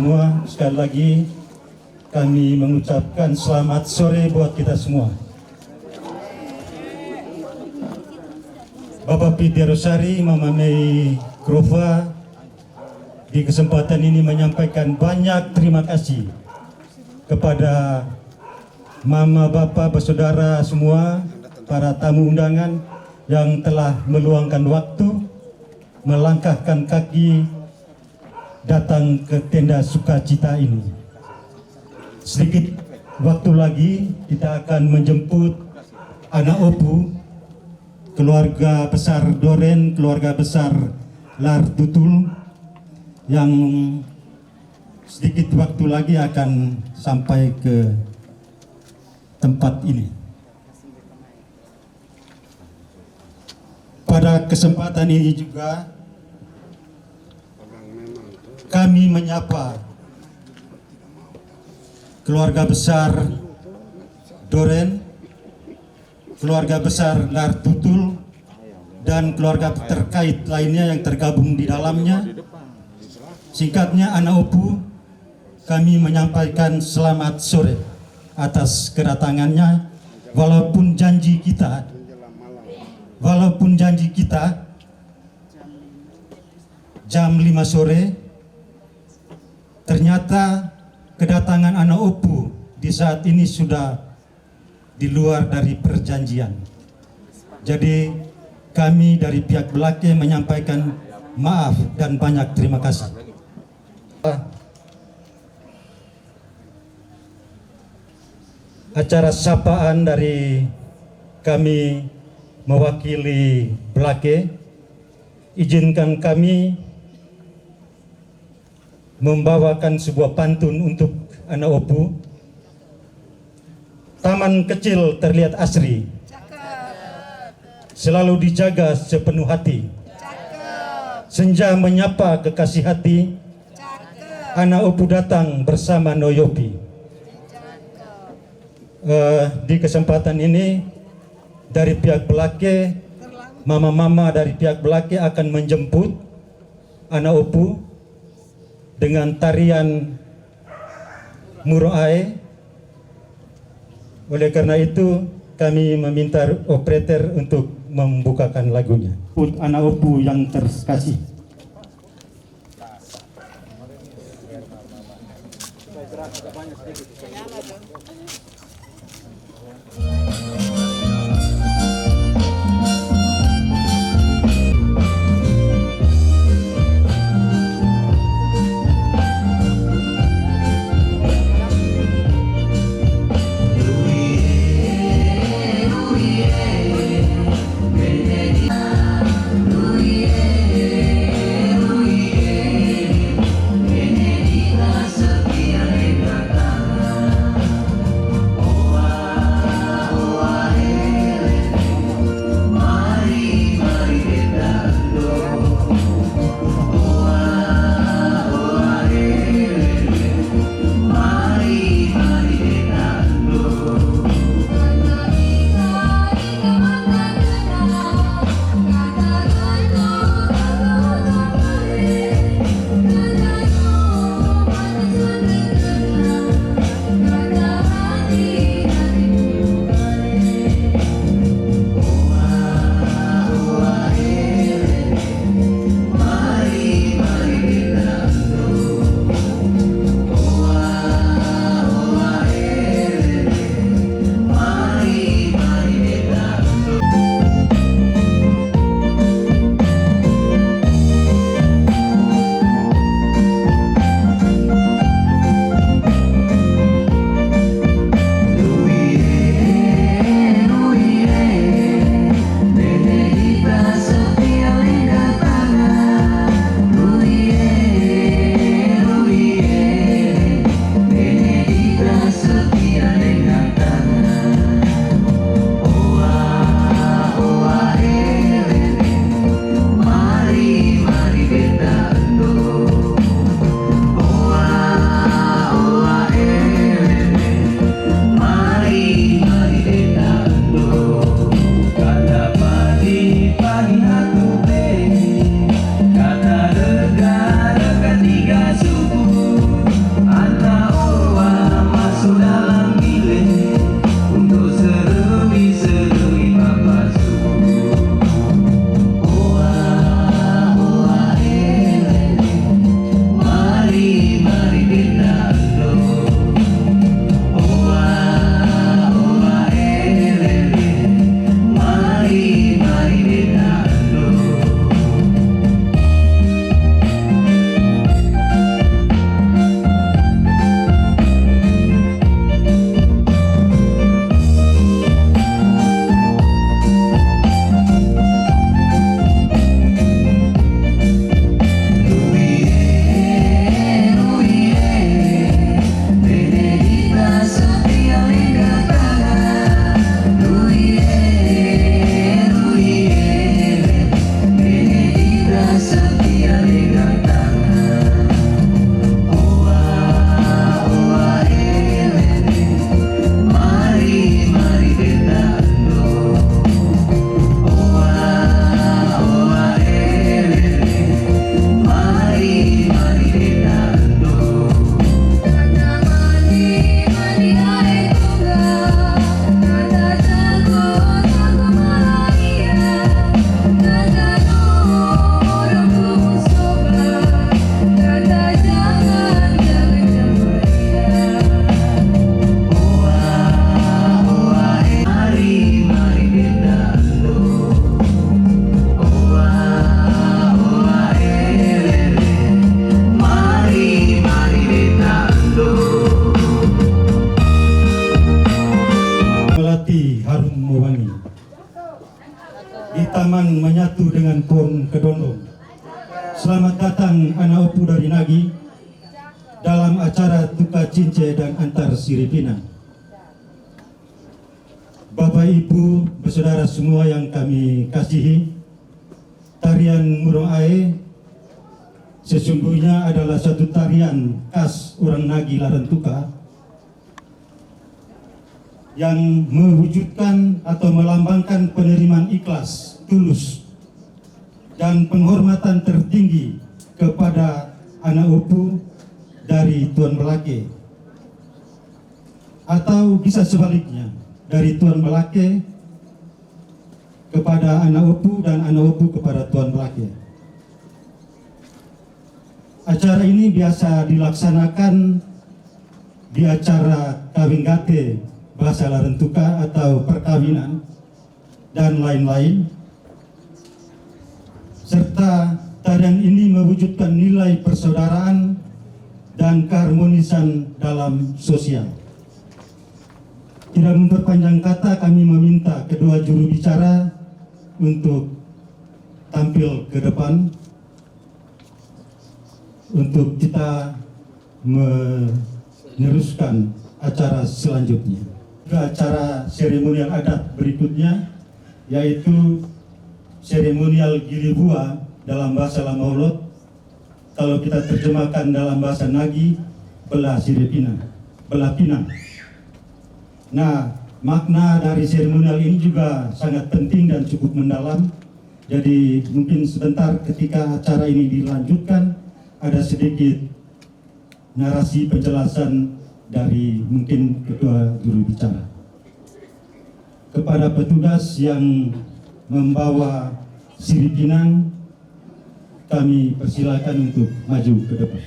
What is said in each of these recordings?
semua, sekali lagi kami mengucapkan selamat sore buat kita semua. Bapak Piti Rosari, Mama Mei Grova, di kesempatan ini menyampaikan banyak terima kasih kepada Mama, Bapak, Bersaudara semua, para tamu undangan yang telah meluangkan waktu, melangkahkan kaki datang ke tenda sukacita ini. Sedikit waktu lagi kita akan menjemput anak Opu, keluarga besar Doren, keluarga besar Lar Tutul, yang sedikit waktu lagi akan sampai ke tempat ini. Pada kesempatan ini juga kami menyapa keluarga besar Doren, keluarga besar Lar Tutul, dan keluarga terkait lainnya yang tergabung di dalamnya. Singkatnya, anak Opu, kami menyampaikan selamat sore atas kedatangannya, walaupun janji kita jam 5 sore, ternyata kedatangan anak Opu di saat ini sudah di luar dari perjanjian. Jadi kami dari pihak Belake menyampaikan maaf dan banyak terima kasih. Acara sapaan dari kami mewakili Belake, izinkan kami membawakan sebuah pantun untuk anak Opu. Taman kecil terlihat asri, selalu dijaga sepenuh hati. Senja menyapa kekasih hati, anak Opu datang bersama Noyopi. Di kesempatan ini dari pihak Belake, mama-mama dari pihak Belake akan menjemput anak Opu dengan tarian Muroae. Oleh karena itu kami meminta operator untuk membukakan lagunya. Anak Opu yang terkasih. di Taman menyatu dengan pohon kedondong. Selamat datang anak opu dari Nagi dalam acara Tuka Cince dan Antar Siripinang. Bapak Ibu, bersaudara semua yang kami kasihi, tarian Murung Ae sesungguhnya adalah satu tarian khas orang Nagi Larantuka yang mewujudkan atau melambangkan penerimaan ikhlas, tulus, dan penghormatan tertinggi kepada anak opu dari Tuan Melake, atau bisa sebaliknya, dari Tuan Melake kepada anak opu dan anak opu kepada Tuan Melake. Acara ini biasa dilaksanakan di acara kawin gate bahasa Larantuka atau perkawinan dan lain-lain, serta tarian ini mewujudkan nilai persaudaraan dan keharmonisan dalam sosial. Tidak memperpanjang kata, kami meminta kedua juru bicara untuk tampil ke depan untuk kita meneruskan acara selanjutnya. Ke acara seremonial adat berikutnya, yaitu seremonial Gilibua dalam bahasa Lamaolot, kalau kita terjemahkan dalam bahasa Nagi, belah siripinang, belah pinang. Nah, makna dari seremonial ini juga sangat penting dan cukup mendalam. Jadi mungkin sebentar ketika acara ini dilanjutkan, ada sedikit narasi penjelasan dari mungkin kedua juru bicara. Kepada petugas yang membawa siripinang, kami persilakan untuk maju ke depan.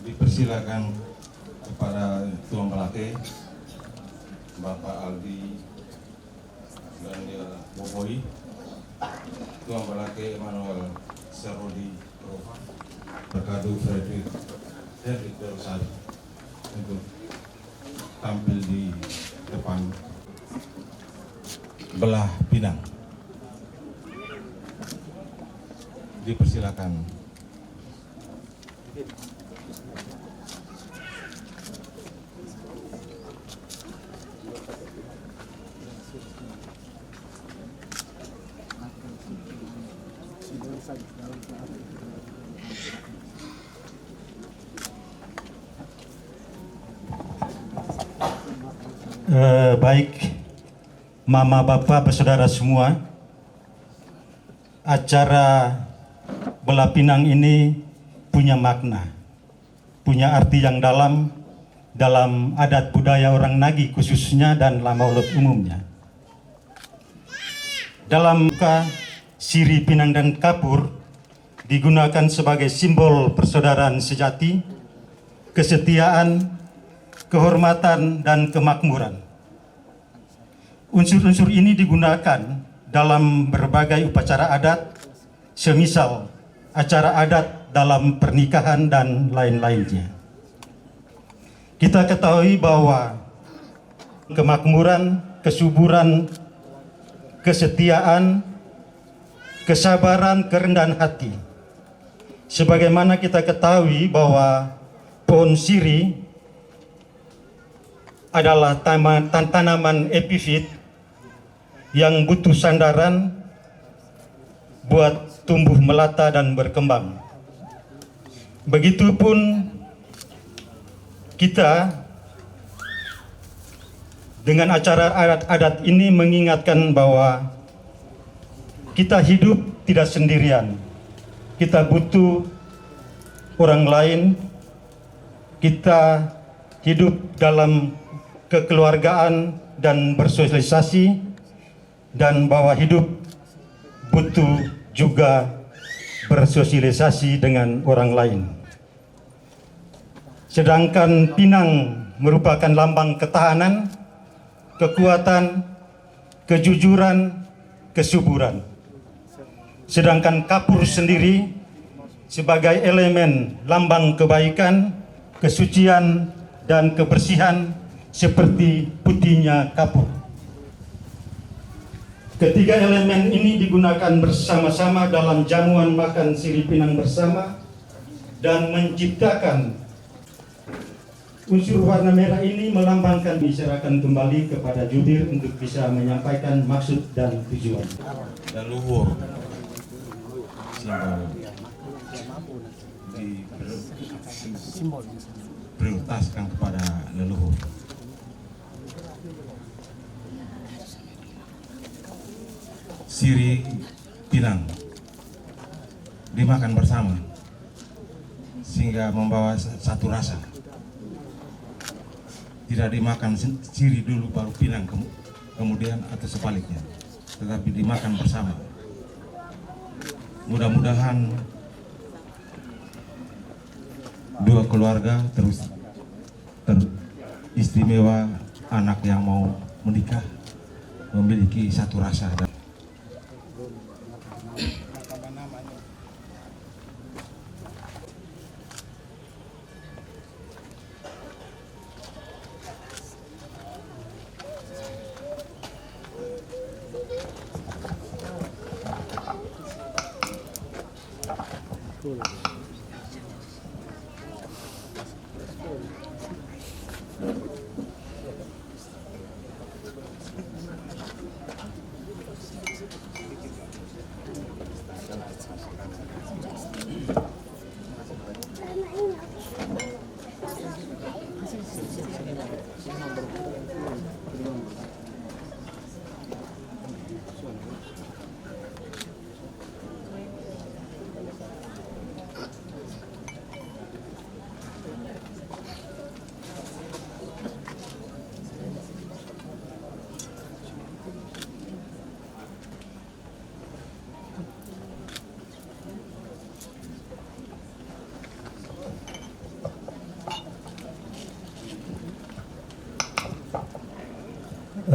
Dipersilakan kepada Tuan Melake, Bapak Aldi dan Boboi, Tuan Melake Emmanuel Serodi Rova, Berkadu Frederick Derosari untuk tampil di depan belah pinang. Dipersilakan. Baik, Mama, Bapak, bersaudara semua, acara belah pinang ini punya makna, punya arti yang dalam adat budaya orang Nagi khususnya dan Lamaolot umumnya. Dalam siri pinang dan kapur digunakan sebagai simbol persaudaraan sejati, kesetiaan, kehormatan, dan kemakmuran. Unsur-unsur ini digunakan dalam berbagai upacara adat, semisal acara adat dalam pernikahan dan lain-lainnya. Kita ketahui bahwa kemakmuran, kesuburan, kesetiaan, kesabaran, kerendahan hati. Sebagaimana kita ketahui bahwa pohon siri adalah tanaman epifit yang butuh sandaran buat tumbuh melata dan berkembang. Begitupun kita dengan acara adat ini mengingatkan bahwa kita hidup tidak sendirian. Kita butuh orang lain. Kita hidup dalam kekeluargaan dan bersosialisasi, dan bahwa hidup butuh juga bersosialisasi dengan orang lain. Sedangkan pinang merupakan lambang ketahanan, kekuatan, kejujuran, kesuburan. Sedangkan kapur sendiri sebagai elemen lambang kebaikan, kesucian, dan kebersihan, seperti putihnya kapur. Ketiga elemen ini digunakan bersama-sama dalam jamuan makan sirih pinang bersama dan menciptakan unsur warna merah ini melambangkan diserahkan kembali kepada jubir untuk bisa menyampaikan maksud dan tujuan. Leluhur simbol prioritaskan kepada leluhur. Sirih pinang dimakan bersama sehingga membawa satu rasa. Tidak dimakan sirih dulu baru pinang kemudian atau sebaliknya, tetapi dimakan bersama. Mudah-mudahan dua keluarga terus teristimewa, anak yang mau menikah memiliki satu rasa.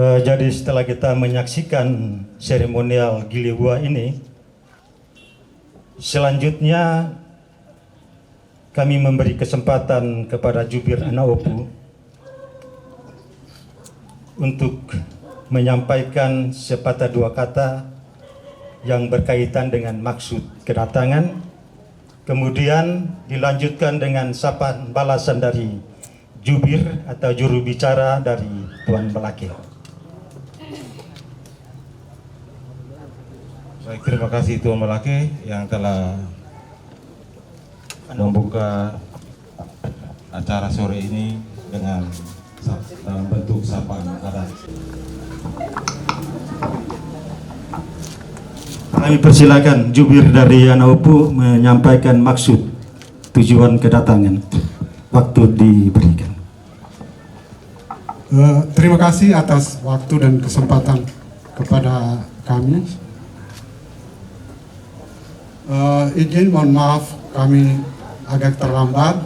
Jadi setelah kita menyaksikan seremonial gili buah ini, selanjutnya kami memberi kesempatan kepada jubir Anaopu untuk menyampaikan sepatah dua kata yang berkaitan dengan maksud kedatangan, kemudian dilanjutkan dengan sapaan balasan dari jubir atau juru bicara dari Tuan Melake. Baik, terima kasih Tuan Melake yang telah membuka acara sore ini dengan dalam bentuk sapaan adat. Kami persilakan jubir dari Anaopu menyampaikan maksud tujuan kedatangan. Waktu diberikan. Terima kasih atas waktu dan kesempatan kepada kami. Izin mohon maaf kami agak terlambat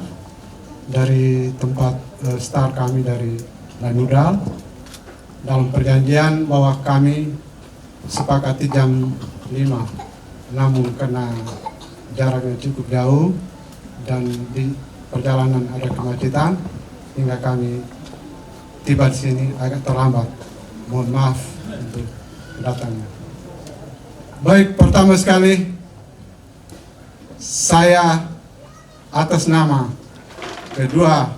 dari tempat start kami dari Lanudal. Dalam perjanjian bahwa kami sepakati jam 5, namun karena jaraknya cukup jauh dan di perjalanan ada kemacetan hingga kami tiba di sini agak terlambat. Mohon maaf untuk datangnya. Baik, pertama sekali saya atas nama kedua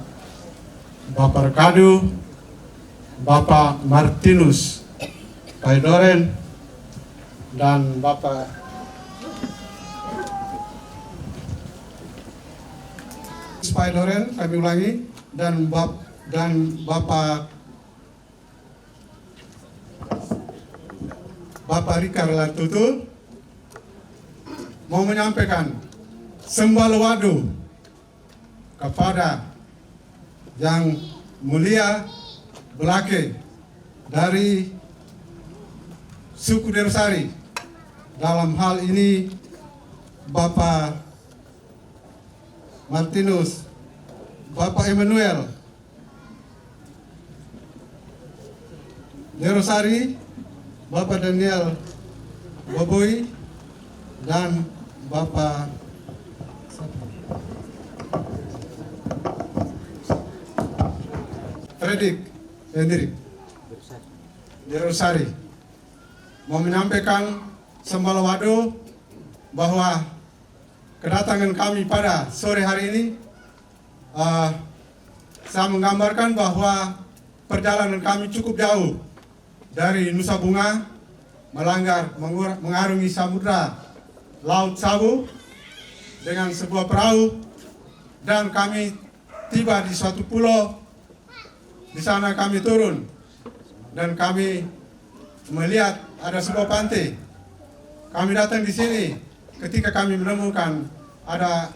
Bapak Rekadu, Bapak Martinus Paidoren, dan Bapak Paidoren, kami ulangi, dan Bapak Rika Relatutu mau menyampaikan sembahwadu kepada Yang Mulia Belake dari suku Dersari. Dalam hal ini Bapak Martinus, Bapak Emmanuel Derosari, Bapak Daniel Boboy, dan Bapak Fredrik Hendrik Dirusari mau menyampaikan Sembalawado bahwa kedatangan kami pada sore hari ini saya menggambarkan bahwa perjalanan kami cukup jauh dari Nusa Bunga mengarungi samudra Laut Sabu dengan sebuah perahu, dan kami tiba di suatu pulau. Di sana kami turun dan kami melihat ada sebuah pantai. Kami datang di sini ketika kami menemukan ada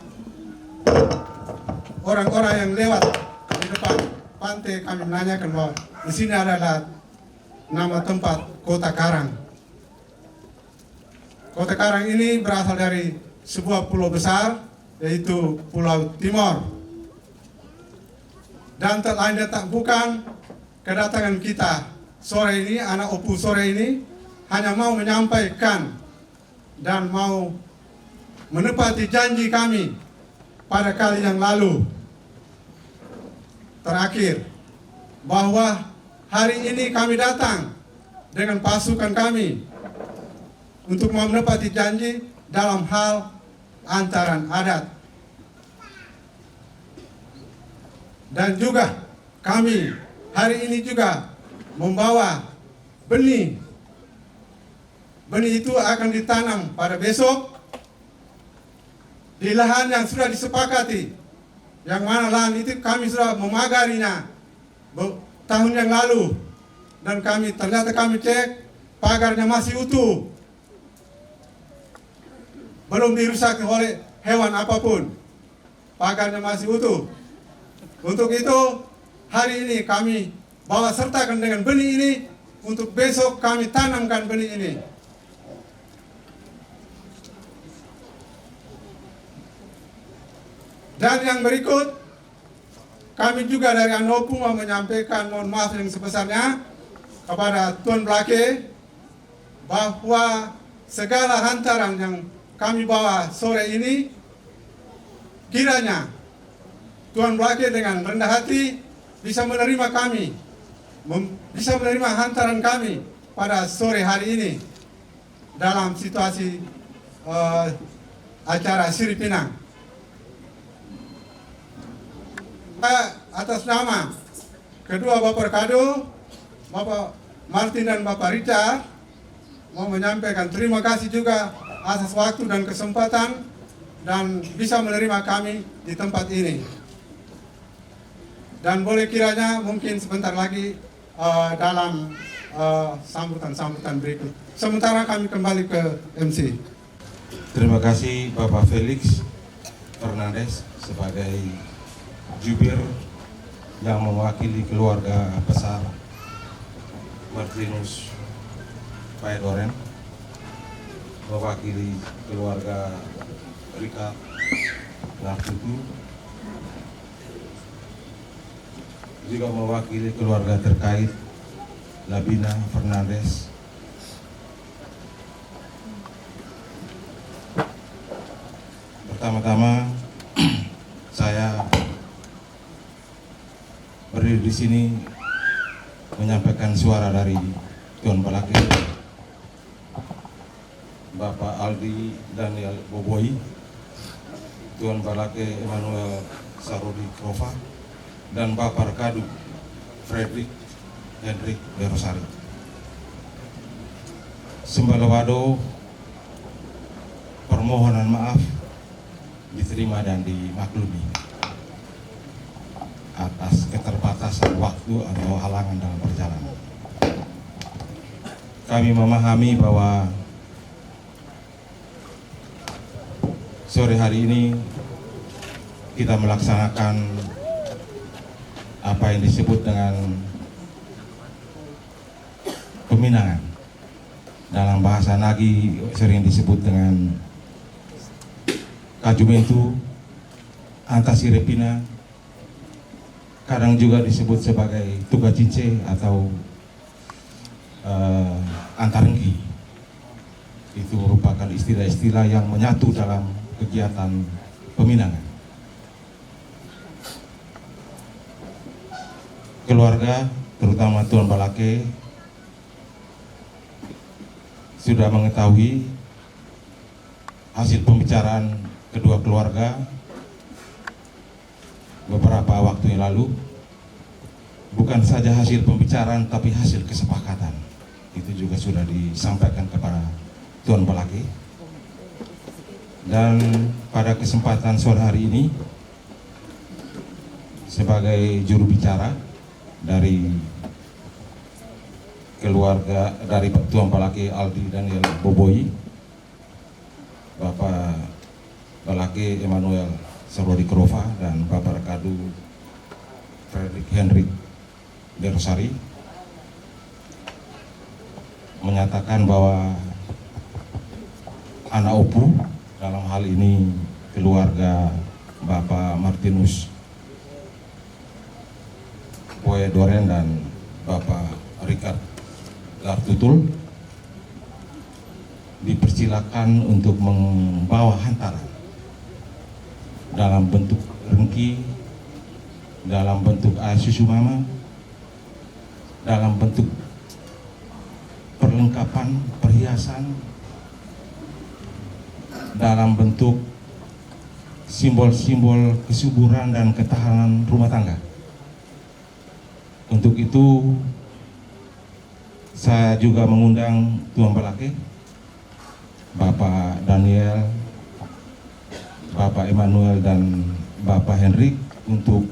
orang-orang yang lewat di depan pantai. Kami menanyakan bahwa di sini adalah nama tempat Kota Karang. Kota Karang ini berasal dari sebuah pulau besar, yaitu Pulau Timor. Dan tak bukan kedatangan kita sore ini, anak Opu sore ini, hanya mau menyampaikan dan mau menepati janji kami pada kali yang lalu. Terakhir, bahwa hari ini kami datang dengan pasukan kami untuk mau menepati janji dalam hal antaran adat. Dan juga kami hari ini juga membawa benih. Benih itu akan ditanam pada besok di lahan yang sudah disepakati. Yang mana lahan itu kami sudah memagarinya tahun yang lalu. Dan ternyata kami cek pagarnya masih utuh. Belum dirusak oleh hewan apapun. Pagarnya masih utuh. Untuk itu, hari ini kami bawa sertakan dengan benih ini, untuk besok kami tanamkan benih ini. Dan yang berikut, kami juga dari Anopu mau menyampaikan mohon maaf yang sebesarnya kepada Tuan Blake, bahwa segala hantaran yang kami bawa sore ini, kiranya Tuan Blake dengan rendah hati bisa menerima kami, bisa menerima hantaran kami pada sore hari ini dalam situasi acara Siri Pinang. Atas nama kedua Bapak Kado, Bapak Martin dan Bapak Richard, mau menyampaikan terima kasih juga atas waktu dan kesempatan dan bisa menerima kami di tempat ini. Dan boleh kiranya mungkin sebentar lagi dalam sambutan-sambutan berikut. Sementara kami kembali ke MC. Terima kasih Bapak Felix Fernandes sebagai jubir yang mewakili keluarga besar Martinus Paedoren, mewakili keluarga Rika Nartutu, juga mewakili keluarga terkait Labina Fernandes, pertama-tama saya berdiri di sini menyampaikan suara dari Tuan Balake, Bapak Aldi Daniel Boboy, Tuan Balake Emmanuel Sarodi Krova, dan Bapak Kadu Fredrik Hendrik Dirusari. Sembalawado, permohonan maaf diterima dan dimaklumi atas keterbatasan waktu atau halangan dalam perjalanan. Kami memahami bahwa sore hari ini kita melaksanakan apa yang disebut dengan peminangan. Dalam bahasa Nagi sering disebut dengan kajumentu, antasirepina, kadang juga disebut sebagai tugacice atau antarenggi. Itu merupakan istilah-istilah yang menyatu dalam kegiatan peminangan. Keluarga terutama Tuan Balake sudah mengetahui hasil pembicaraan kedua keluarga beberapa waktu yang lalu. Bukan saja hasil pembicaraan tapi hasil kesepakatan itu juga sudah disampaikan kepada Tuan Balake. Dan pada kesempatan sore hari ini sebagai juru bicara dari keluarga dari Tuan Balake Aldi Daniel Boboyi, Bapak Balake Emmanuel Sarwadi Krova dan Bapak Rekadu Frederick Henry Derosari menyatakan bahwa anak Opu, dalam hal ini keluarga Bapak Martinus Poe Doren dan Bapak Richard Lartutul, dipersilakan untuk membawa hantaran dalam bentuk rengki, dalam bentuk air susu mama, dalam bentuk perlengkapan perhiasan, dalam bentuk simbol-simbol kesuburan dan ketahanan rumah tangga. Untuk itu saya juga mengundang Tuan Balake, Bapak Daniel, Bapak Emmanuel dan Bapak Henry untuk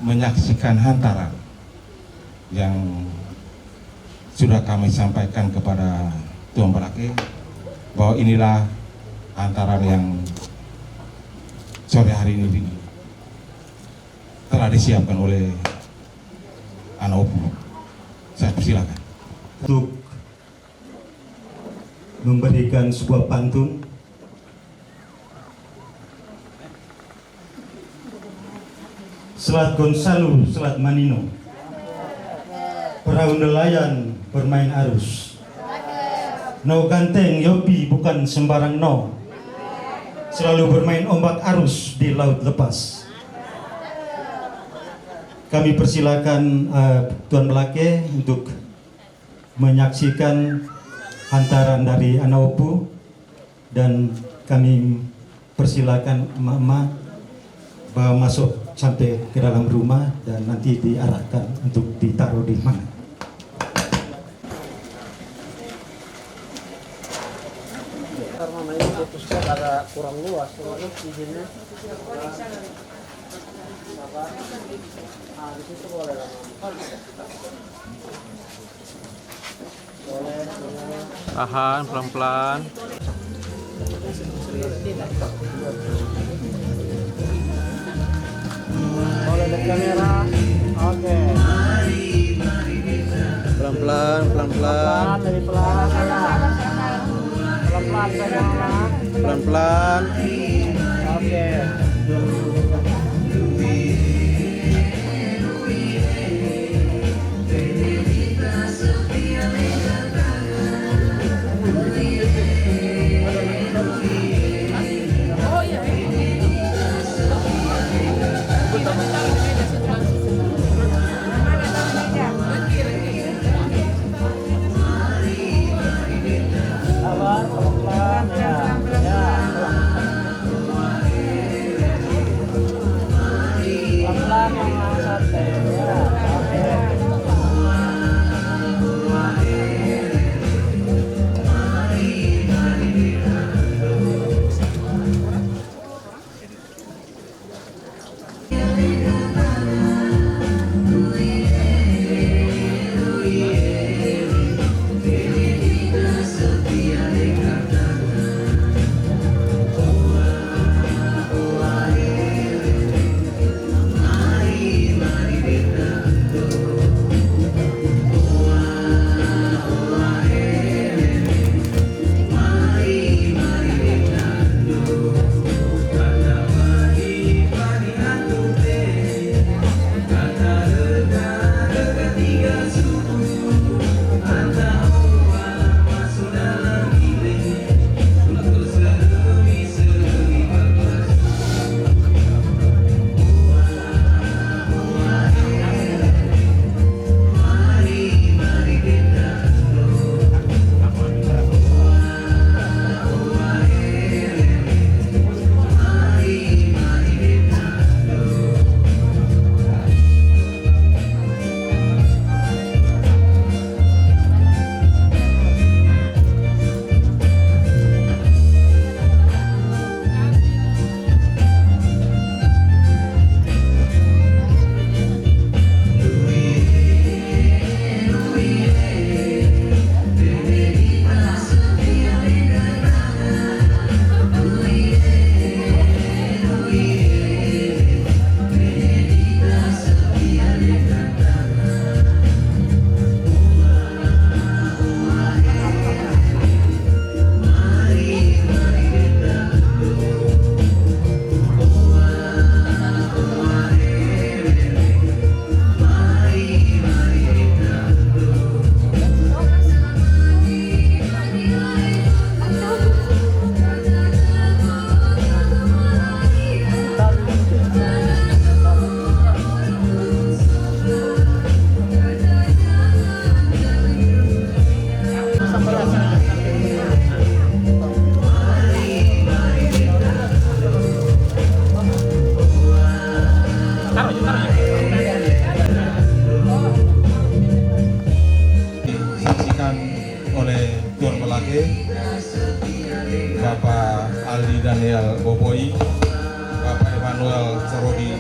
menyaksikan hantaran yang sudah kami sampaikan kepada Tuan Balake, bahwa inilah hantaran yang sore hari ini telah disiapkan oleh anak Opu. Saya persilakan untuk memberikan sebuah pantun Selat Gonzalo, Selat Manino, perahu nelayan bermain arus. No ganteng Yopi bukan sembarang no, selalu bermain ombak arus di laut lepas. Kami persilakan Tuan Balake untuk menyaksikan hantaran dari anak Opu, dan kami persilakan emak-emak bawa masuk sampai ke dalam rumah dan nanti diarahkan untuk ditaruh di mana. Karena ini putuskan agak kurang luas, soalnya izinnya. Di situ boleh lah. Boleh. Tahan pelan-pelan. Boleh lihat kamera. Oke. Pelan-pelan, pelan-pelan. Pelan, dari pelan. Pelan-pelan semua. Pelan-pelan. Oke. Sabar, pelan-pelan ya. Ya. Blake, Bapak Aldi Daniel Boboi, Bapak Emmanuel Corodi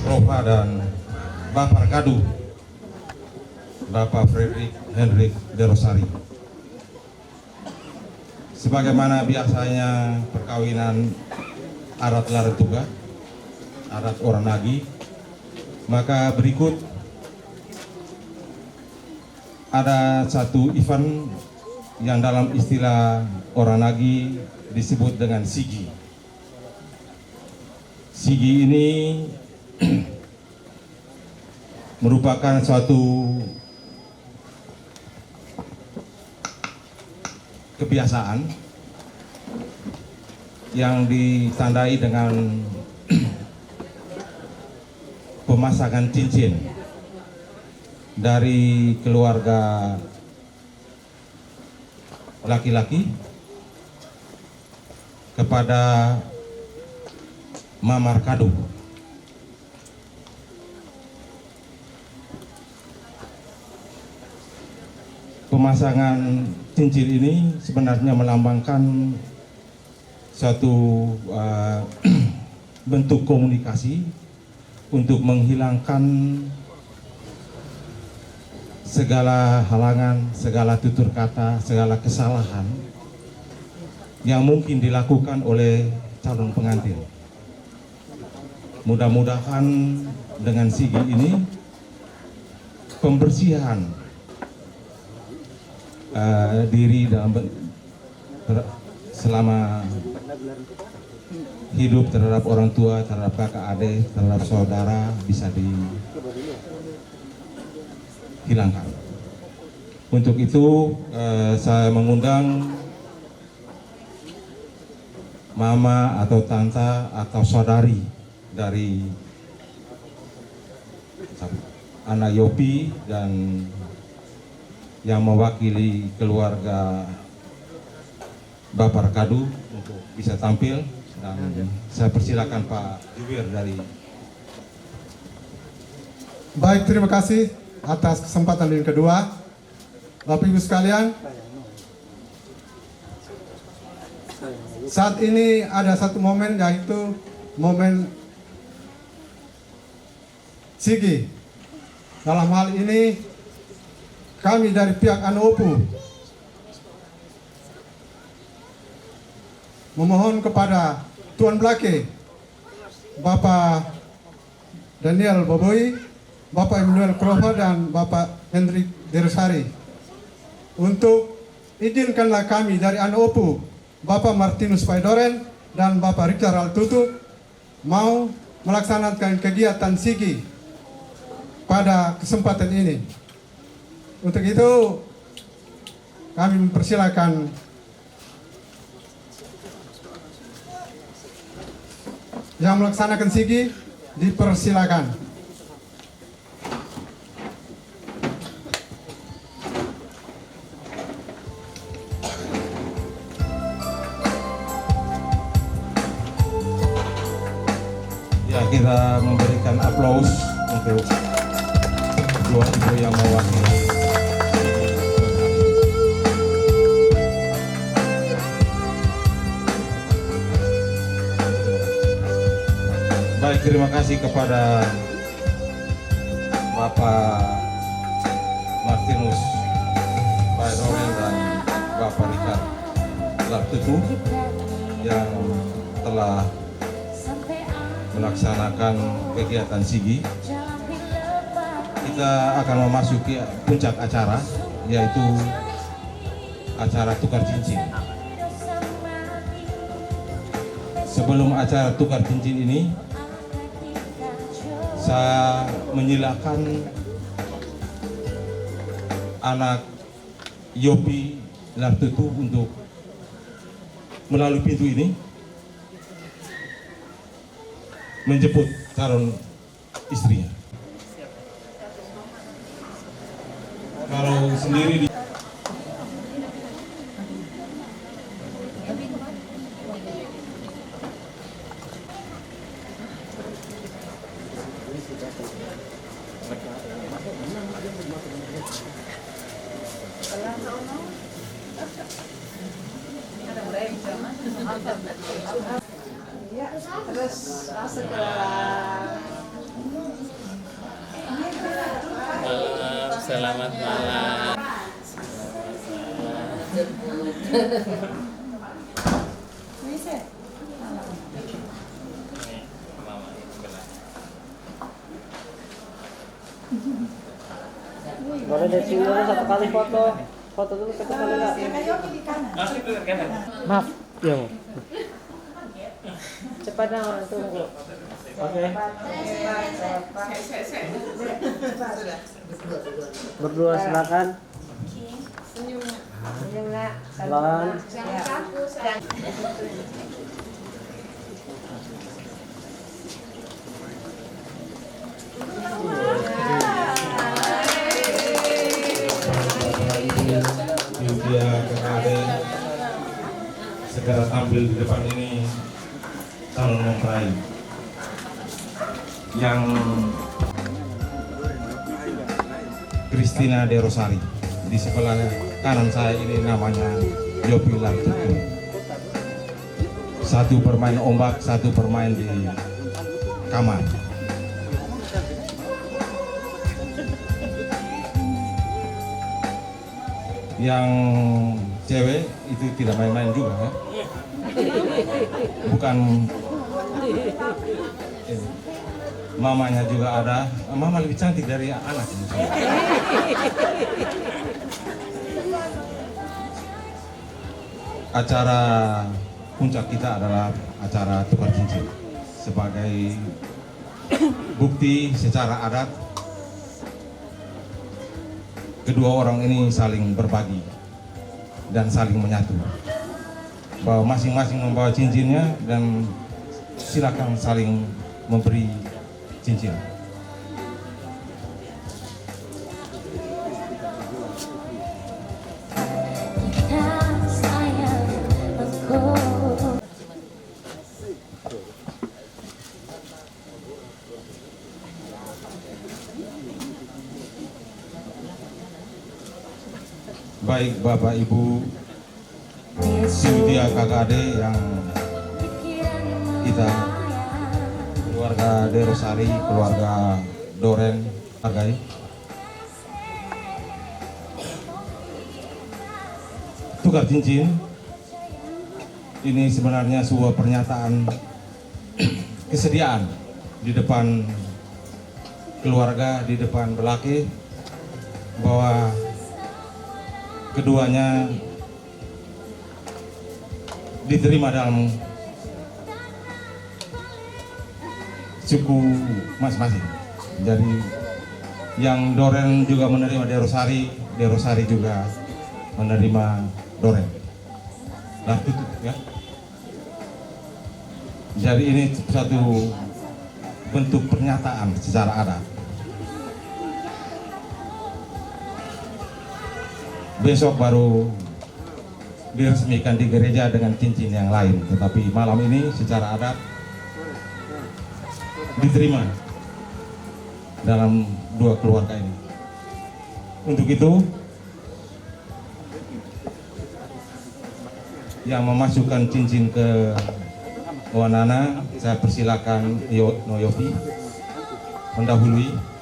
Rova, dan Bapak Kadu, Bapak Frederick Hendrik Derosari. Sebagaimana biasanya perkawinan adat Laretuga, adat Oranagi, maka berikut ada satu event yang dalam istilah Oranagi disebut dengan Sigi. Sigi ini merupakan suatu kebiasaan yang ditandai dengan pemasangan cincin dari keluarga laki-laki kepada mamar kado. Pemasangan cincin ini sebenarnya melambangkan suatu bentuk komunikasi untuk menghilangkan segala halangan, segala tutur kata, segala kesalahan yang mungkin dilakukan oleh calon pengantin. Mudah-mudahan dengan sigi ini pembersihan diri dalam selama hidup terhadap orang tua, terhadap kakak adik, terhadap saudara bisa dihilangkan. Untuk itu saya mengundang mama atau tante atau saudari dari anak Yopi dan yang mewakili keluarga Bapak Kadu untuk bisa tampil, dan saya persilakan Pak Jubir dari. Baik, terima kasih atas kesempatan yang kedua. Bapak Ibu sekalian, saat ini ada satu momen, yaitu momen sigi. Dalam hal ini kami dari pihak Anopu memohon kepada Tuan Blake, Bapak Daniel Boboi, Bapak Emmanuel Krova, dan Bapak Hendrik Derosari untuk izinkanlah kami dari Anopu, Bapak Martinus Paidoren dan Bapak Richard Altutu mau melaksanakan kegiatan sigi pada kesempatan ini. Untuk itu kami mempersilakan yang melaksanakan sigi, dipersilakan. Ya, kita memberikan aplaus untuk kedua ibu yang mewakili. Baik, terima kasih kepada Bapak Martinus Paidoren dan Bapak Richard Altutu yang telah melaksanakan kegiatan sigi. Kita akan memasuki puncak acara, yaitu acara tukar cincin. Sebelum acara tukar cincin ini, saya menyilakan anak Yopi Lartutu untuk melalui pintu ini menjemput calon istrinya. Kalau sendiri di Ya, terus masuk ke dalam. Selamat malam. Boleh dari sini dulu satu kali foto. Foto dulu satu kali nggak? Maaf, ya. Cepat dong orang tunggu. Oke. Berdua silakan. Senyum nak. Pelan. Jangan kaku. Dia KKD segera tampil di depan ini calon mempelai yang Christina De Rosari. Di sebelah kanan saya ini namanya Yopi Lartutu. Satu bermain ombak, satu bermain di kamar. Yang cewek itu tidak main-main juga ya. Bukan mamanya juga ada. Mama lebih cantik dari anak. Acara puncak kita adalah acara tukar cincin sebagai bukti secara adat kedua orang ini saling berbagi dan saling menyatu, bahwa masing-masing membawa cincinnya dan silakan saling memberi cincin. Baik Bapak Ibu Sintia KKD yang kita keluarga De Rosari, keluarga Doren hargai. Tukar cincin ini sebenarnya sebuah pernyataan kesediaan di depan keluarga, di depan belaki, bahwa keduanya diterima dalam suku masing-masing. Jadi yang Doren juga menerima De Rosari juga menerima Doren. Nah, tutup ya. Jadi ini satu bentuk pernyataan secara adat. Besok baru diresmikan di gereja dengan cincin yang lain, tetapi malam ini secara adat diterima dalam dua keluarga ini. Untuk itu, yang memasukkan cincin ke Wanana, saya persilakan Noyofi mendahului.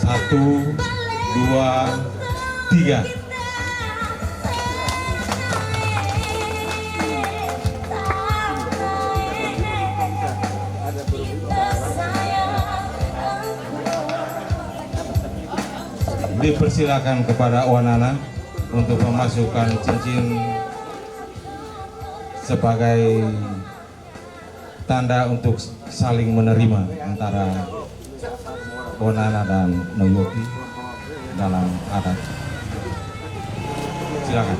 Satu, dua, tiga. Dipersilakan kepada Wanana untuk memasukkan cincin sebagai tanda untuk saling menerima antara Wanana dan Noyofi dalam adat. Silakan.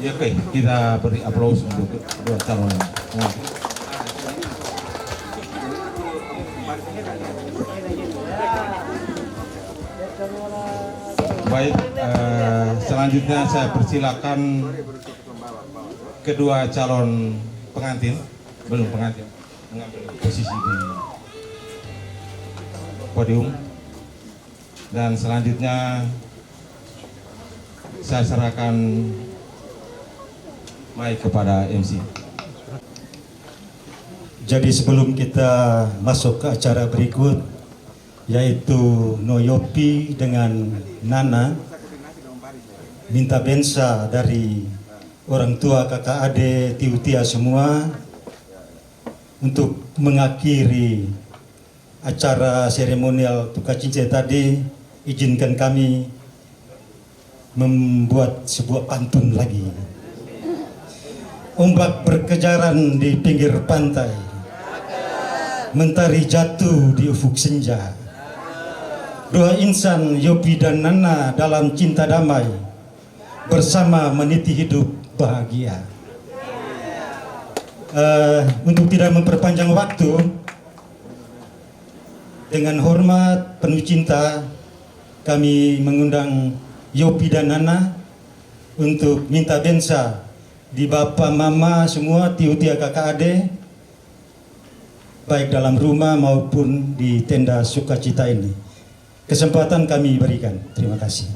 Ya, oke, kita beri aplaus untuk kedua calon. Baik, selanjutnya saya persilakan kedua calon pengantin, belum pengantin, mengambil posisi di podium. Dan selanjutnya saya serahkan mic kepada MC. Jadi sebelum kita masuk ke acara berikut, yaitu Noyopi dengan Nana, minta bensa dari orang tua, kakak, adik, tiutia semua untuk mengakhiri acara seremonial tukar cincin tadi. Izinkan kami membuat sebuah pantun lagi. Ombak berkejaran di pinggir pantai, mentari jatuh di ufuk senja. Dua insan, Yopi dan Nana, dalam cinta damai, bersama meniti hidup bahagia. Untuk tidak memperpanjang waktu, dengan hormat penuh cinta, kami mengundang Yopi dan Nana untuk minta bensa di Bapak Mama semua, tiutia kakak ade, baik dalam rumah maupun di tenda sukacita ini. Kesempatan kami berikan. Terima kasih.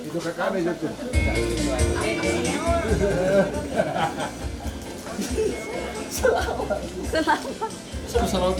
Itu kakak ada jatuh. Selamat.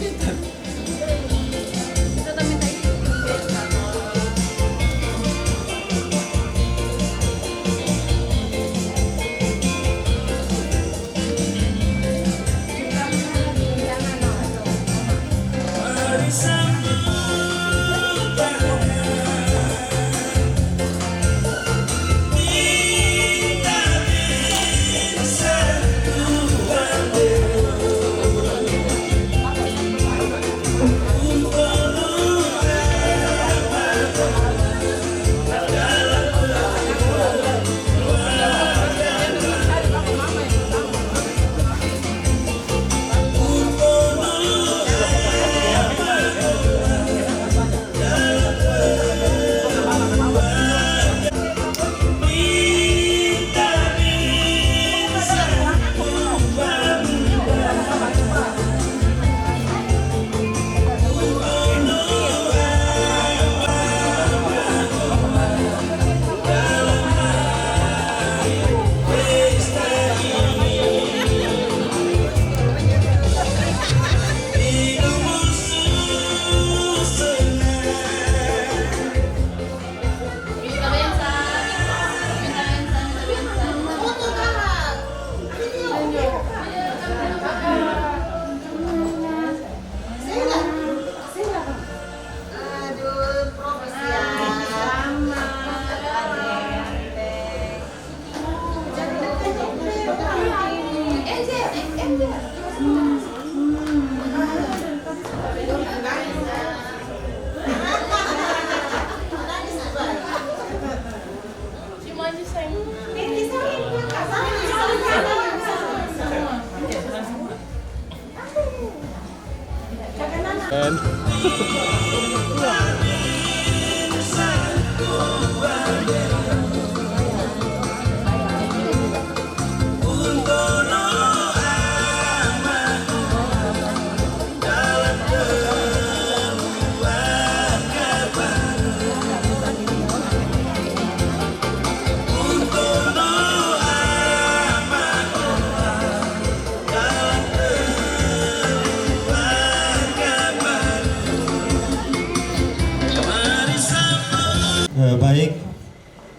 Baik,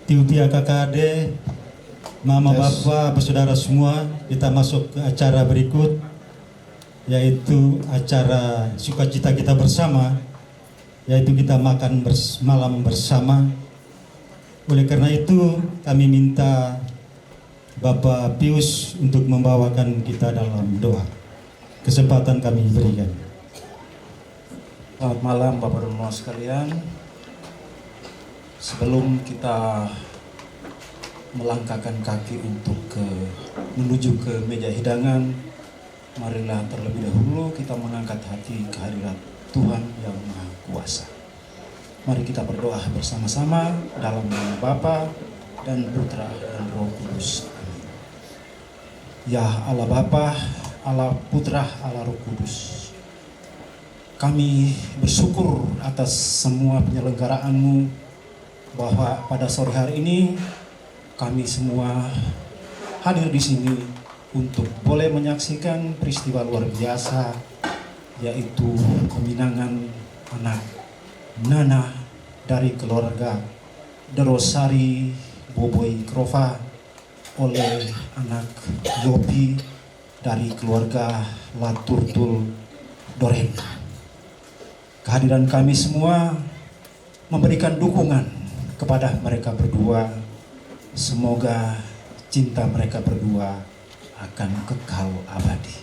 tiutia kakak ade, mama bapak, bersaudara semua, kita masuk ke acara berikut, yaitu acara sukacita kita bersama, yaitu kita makan malam bersama. Oleh karena itu kami minta Bapak Pius untuk membawakan kita dalam doa. Kesempatan kami berikan. Selamat malam Bapak dan Mama sekalian. Sebelum kita melangkahkan kaki untuk menuju ke meja hidangan, marilah terlebih dahulu kita mengangkat hati ke hadirat Tuhan yang Maha Kuasa. Mari kita berdoa bersama-sama dalam nama Bapa dan Putra dan Roh Kudus. Amin. Ya Allah Bapa, Allah Putra, Allah Roh Kudus, kami bersyukur atas semua penyelenggaraan-Mu, bahwa pada sore hari ini kami semua hadir di sini untuk boleh menyaksikan peristiwa luar biasa, yaitu peminangan anak Nana dari keluarga Derosari Boboy Krova oleh anak Yopi dari keluarga Laturtul Doren. Kehadiran kami semua memberikan dukungan kepada mereka berdua. Semoga cinta mereka berdua akan kekal abadi.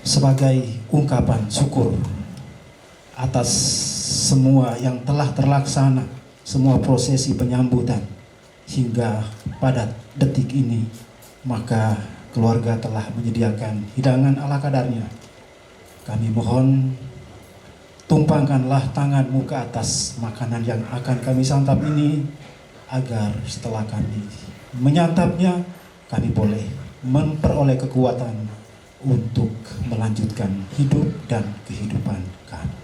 Sebagai ungkapan syukur atas semua yang telah terlaksana, semua prosesi penyambutan hingga pada detik ini, maka keluarga telah menyediakan hidangan ala kadarnya. Kami mohon, tumpangkanlah tangan-Mu ke atas makanan yang akan kami santap ini, agar setelah kami menyantapnya, kami boleh memperoleh kekuatan untuk melanjutkan hidup dan kehidupan kami.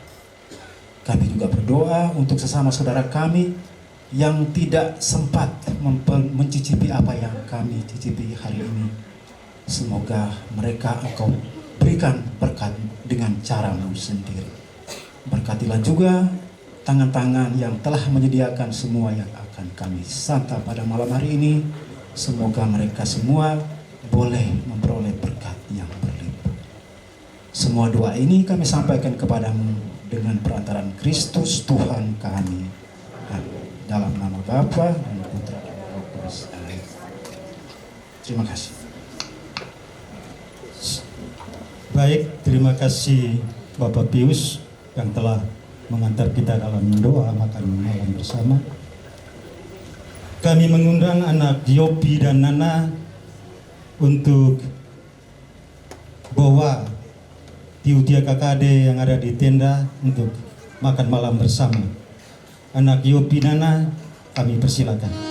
Kami juga berdoa untuk sesama saudara kami yang tidak sempat mencicipi apa yang kami cicipi hari ini. Semoga mereka Engkau berikan berkat dengan cara-Mu sendiri. Berkatilah juga tangan-tangan yang telah menyediakan semua yang akan kami santap pada malam hari ini. Semoga mereka semua boleh memperoleh berkat yang berlimpah. Semua doa ini kami sampaikan kepadamu dengan perantaraan Kristus Tuhan kami. Amin. Dalam nama Bapa dan Putra dan Roh Kudus. Amin. Terima kasih. Baik, terima kasih Bapak Pius yang telah mengantar kita dalam doa makan malam bersama. Kami mengundang anak Yopi dan Nana untuk bawa Tiutia KKD yang ada di tenda untuk makan malam bersama. Anak Yopi Nana, kami persilakan.